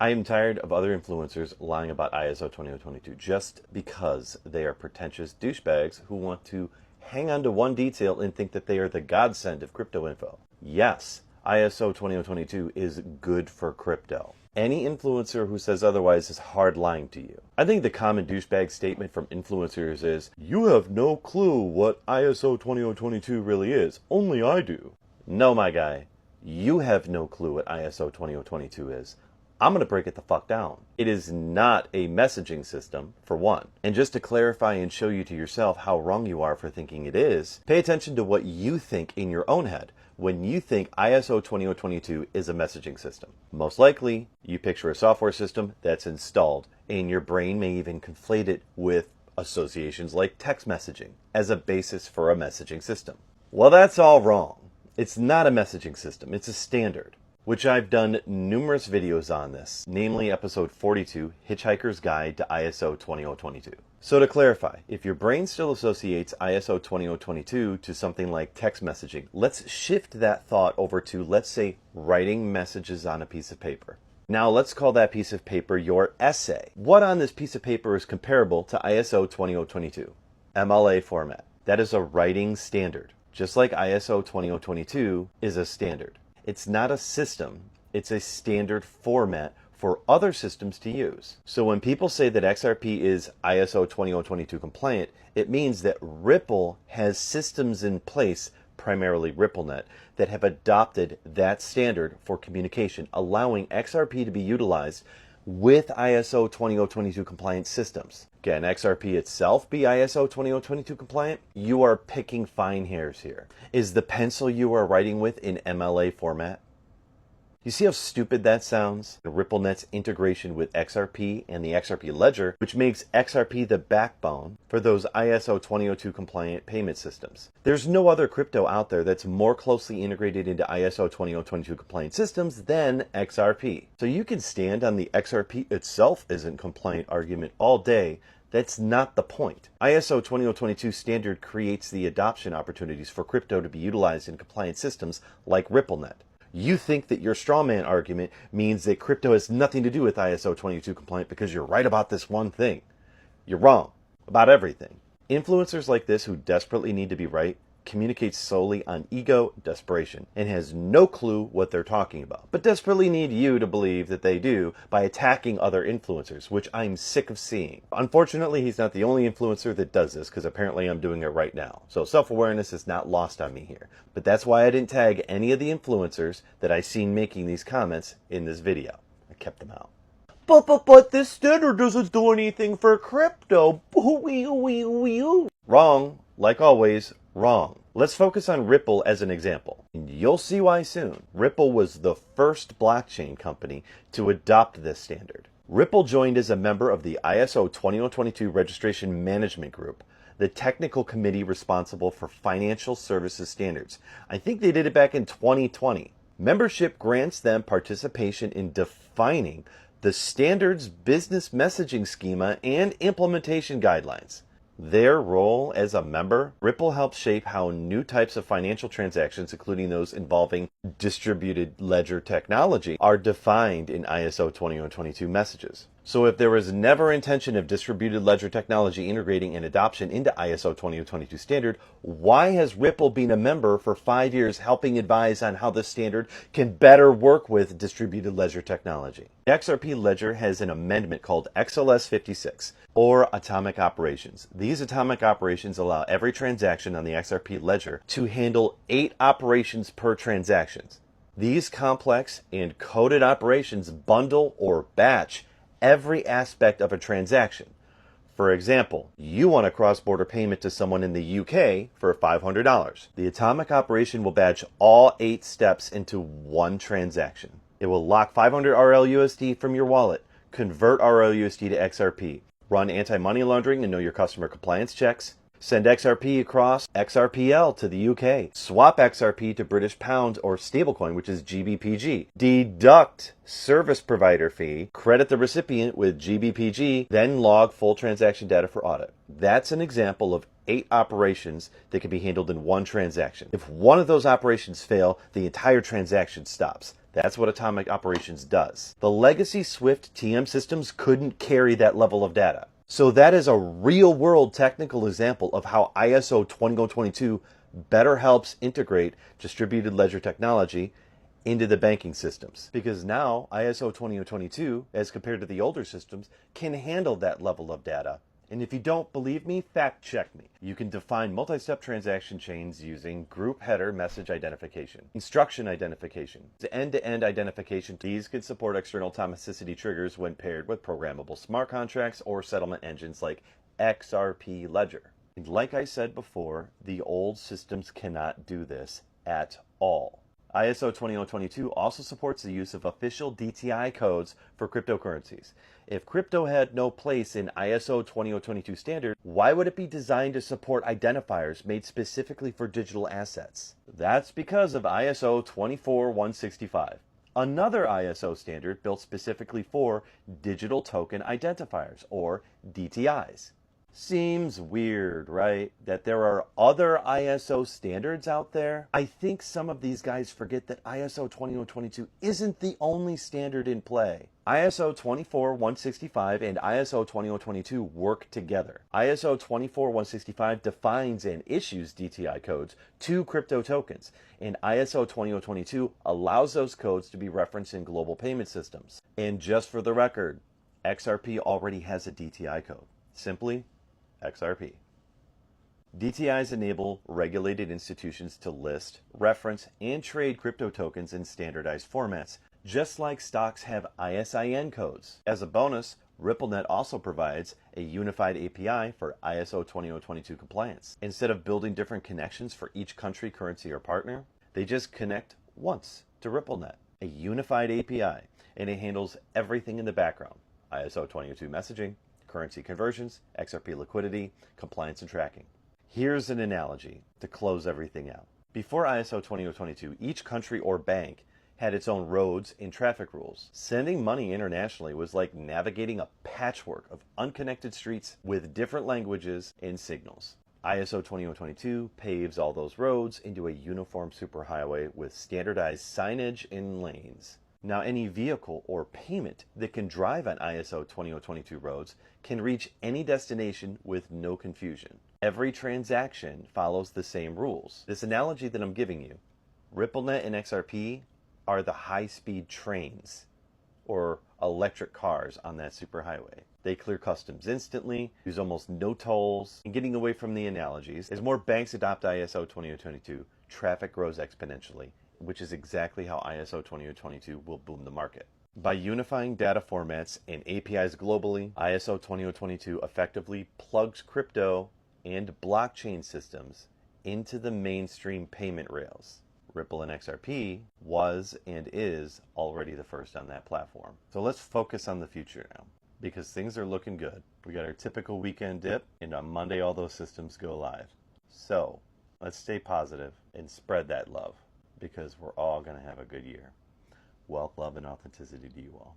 I am tired of other influencers lying about ISO 20022 just because they are pretentious douchebags who want to hang on to one detail and think that they are the godsend of crypto info. Yes, ISO 20022 is good for crypto. Any influencer who says otherwise is hard lying to you. I think the common douchebag statement from influencers is, "You have no clue what ISO 20022 really is. Only I do." No, my guy. You have no clue what ISO 20022 is. I'm going to break it the fuck down. It is not a messaging system, for one. And just to clarify and show you to yourself how wrong you are for thinking it is, pay attention to what you think in your own head when you think ISO 20022 is a messaging system. Most likely, you picture a software system that's installed, and your brain may even conflate it with associations like text messaging as a basis for a messaging system. Well, that's all wrong. It's not a messaging system, it's a standard, which I've done numerous videos on this, namely episode 42, Hitchhiker's Guide to ISO 20022. So to clarify, if your brain still associates ISO 20022 to something like text messaging, let's shift that thought over to, let's say, writing messages on a piece of paper. Now let's call that piece of paper your essay. What on this piece of paper is comparable to ISO 20022? MLA format. That is a writing standard, just like ISO 20022 is a standard. It's not a system, it's a standard format for other systems to use. So when people say that XRP is ISO 20022 compliant, it means that Ripple has systems in place, primarily RippleNet, that have adopted that standard for communication, allowing XRP to be utilized with ISO 20022 compliant systems. Can XRP itself be ISO 20022 compliant? You are picking fine hairs here. Is the pencil you are writing with in MLA format? You see how stupid that sounds? RippleNet's integration with XRP and the XRP ledger, which makes XRP the backbone for those ISO 20022 compliant payment systems. There's no other crypto out there that's more closely integrated into ISO 20022 compliant systems than XRP. So you can stand on the XRP itself isn't compliant argument all day. That's not the point. ISO 20022 standard creates the adoption opportunities for crypto to be utilized in compliant systems like RippleNet. You think that your strawman argument means that crypto has nothing to do with ISO 20022 compliant because you're right about this one thing. You're wrong about everything. Influencers like this who desperately need to be right communicate solely on ego desperation and has no clue what they're talking about, but desperately need you to believe that they do by attacking other influencers, which I'm sick of seeing. Unfortunately, he's not the only influencer that does this, because apparently I'm doing it right now. So self-awareness is not lost on me here. But that's why I didn't tag any of the influencers that I seen making these comments in this video. I kept them out. But this standard doesn't do anything for crypto. Wrong. Like always, wrong. Let's focus on Ripple as an example. And you'll see why soon. Ripple was the first blockchain company to adopt this standard. Ripple joined as a member of the ISO 20022 Registration Management Group, the technical committee responsible for financial services standards. I think they did it back in 2020. Membership grants them participation in defining the standard's business messaging schema and implementation guidelines. Their role as a member, Ripple helps shape how new types of financial transactions, including those involving distributed ledger technology, are defined in ISO 20022 messages. So if there was never intention of distributed ledger technology integrating and adoption into ISO 20022 standard, why has Ripple been a member for 5 years helping advise on how the standard can better work with distributed ledger technology? The XRP ledger has an amendment called XLS 56, or atomic operations. These atomic operations allow every transaction on the XRP ledger to handle 8 operations per transaction. These complex and coded operations bundle or batch every aspect of a transaction. For example, you want a cross-border payment to someone in the UK for $500. The atomic operation will batch all 8 steps into one transaction. It will lock 500 RLUSD from your wallet, convert RLUSD to XRP, run anti-money laundering and know your customer compliance checks, send XRP across XRPL to the UK, swap XRP to British pounds or stablecoin, which is GBPG, deduct service provider fee, credit the recipient with GBPG, then log full transaction data for audit. That's an example of 8 operations that can be handled in one transaction. If one of those operations fail, the entire transaction stops. That's what Atomic Operations does. The legacy Swift TM systems couldn't carry that level of data. So that is a real-world technical example of how ISO 20022 better helps integrate distributed ledger technology into the banking systems. Because now ISO 20022, as compared to the older systems, can handle that level of data. And if you don't believe me, fact check me. You can define multi-step transaction chains using group header message identification, instruction identification, end-to-end identification. These can support external atomicity triggers when paired with programmable smart contracts or settlement engines like XRP Ledger. And like I said before, the old systems cannot do this at all. ISO 20022 also supports the use of official DTI codes for cryptocurrencies. If crypto had no place in ISO 20022 standard, why would it be designed to support identifiers made specifically for digital assets? That's because of ISO 24165, another ISO standard built specifically for digital token identifiers, or DTIs. Seems weird, right? That there are other ISO standards out there. I think some of these guys forget that ISO 20022 isn't the only standard in play. ISO 24165 and ISO 20022 work together. ISO 24165 defines and issues DTI codes to crypto tokens, and ISO 20022 allows those codes to be referenced in global payment systems. And just for the record, XRP already has a DTI code. Simply XRP. DTIs enable regulated institutions to list, reference, and trade crypto tokens in standardized formats, just like stocks have ISIN codes. As a bonus, RippleNet also provides a unified API for ISO 20022 compliance. Instead of building different connections for each country, currency, or partner, they just connect once to RippleNet, a unified API, and it handles everything in the background: ISO 20022 messaging, currency conversions, XRP liquidity, compliance, and tracking. Here's an analogy to close everything out. Before ISO 20022, each country or bank had its own roads and traffic rules. Sending money internationally was like navigating a patchwork of unconnected streets with different languages and signals. ISO 20022 paves all those roads into a uniform superhighway with standardized signage and lanes. Now, any vehicle or payment that can drive on ISO 20022 roads can reach any destination with no confusion. Every transaction follows the same rules. This analogy that I'm giving you, RippleNet and XRP are the high-speed trains or electric cars on that superhighway. They clear customs instantly, use almost no tolls. And getting away from the analogies, as more banks adopt ISO 20022, traffic grows exponentially, which is exactly how ISO 20022 will boom the market. By unifying data formats and APIs globally, ISO 20022 effectively plugs crypto and blockchain systems into the mainstream payment rails. Ripple and XRP was and is already the first on that platform. So let's focus on the future now, because things are looking good. We got our typical weekend dip, and on Monday all those systems go live. So let's stay positive and spread that love, because we're all going to have a good year. Wealth, love, and authenticity to you all.